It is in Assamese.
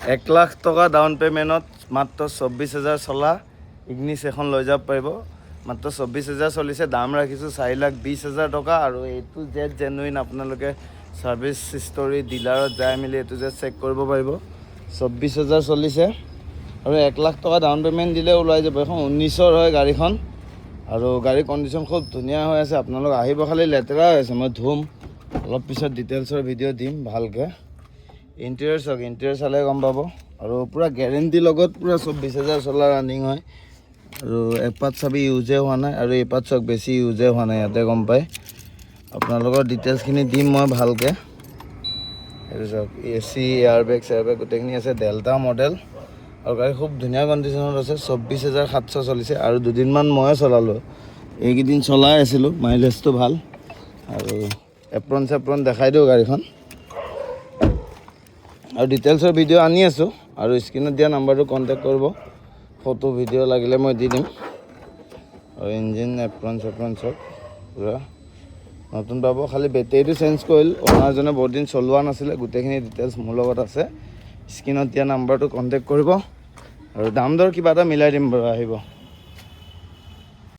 1 লাখ টকা ডাউন পে'মেণ্টত মাত্ৰ 24,000 চলা ইগনিছ এখন লৈ যাব পাৰিব। মাত্ৰ 24,000 চলিছে, দাম ৰাখিছোঁ 4,20,000 টকা। আৰু এইটো জেড জেনুইন, আপোনালোকে ছাৰ্ভিচ হিষ্টৰী ডিলাৰত যাই মেলি এইটো জেড চেক কৰিব পাৰিব। 24,000 চলিছে আৰু 1 লাখ টকা ডাউন পে'মেণ্ট দিলে ওলাই যাব। এখন 19ৰ হয় গাড়ীখন আৰু গাড়ীৰ কণ্ডিশ্যন খুব ধুনীয়া হৈ আছে। আপোনালোক আহিব, খালি লেতেৰা হৈ আছে, মই ধুম অলপ পিছত ডিটেইলছৰ ভিডিঅ' দিম ভালকৈ। ইণ্টেৰিয়ৰ চাওক, ইণ্টেৰিয়ৰ চালে গম পাব। আৰু পূৰা গেৰেণ্টিৰ লগত পূৰা 24,000 চলা ৰানিং হয়। আৰু এপাত চাবি ইউজে হোৱা নাই, আৰু এপাত চাওক বেছি ইউজে হোৱা নাই, ইয়াতে গম পায়। আপোনালোকৰ ডিটেইলছখিনি দিম মই ভালকৈ। এইটো চাওক, AC এয়াৰবেগ চেয়াৰবেগ গোটেইখিনি আছে, ডেল্টা মডেল। আৰু গাড়ী খুব ধুনীয়া কণ্ডিশ্যনত আছে। 24,700 চলিছে আৰু দুদিনমান ময়ে চলালোঁ, এইকেইদিন চলাই আছিলোঁ, মাইলেজটো ভাল। আৰু এপ্ৰন চেপ্ৰন দেখাই দিওঁ গাড়ীখন। আৰু ডিটেইলছৰ ভিডিঅ' আনি আছোঁ, আৰু স্ক্ৰীণত দিয়া নাম্বাৰটো কণ্টেক্ট কৰিব, ফটো ভিডিঅ' লাগিলে মই দি দিম। আৰু ইঞ্জিন এপ্ৰন চেপ্ৰন চব পূৰা নতুন পাব। খালি বেটেৰীটো চেঞ্জ কৰিল, অ'নাৰজনে বহুত দিন চলোৱা নাছিলে। গোটেইখিনি ডিটেইলছ মোৰ লগত আছে, স্ক্ৰীণত দিয়া নাম্বাৰটো কণ্টেক্ট কৰিব। আৰু দাম দৰ কিবা এটা মিলাই দিম বাৰু, আহিব।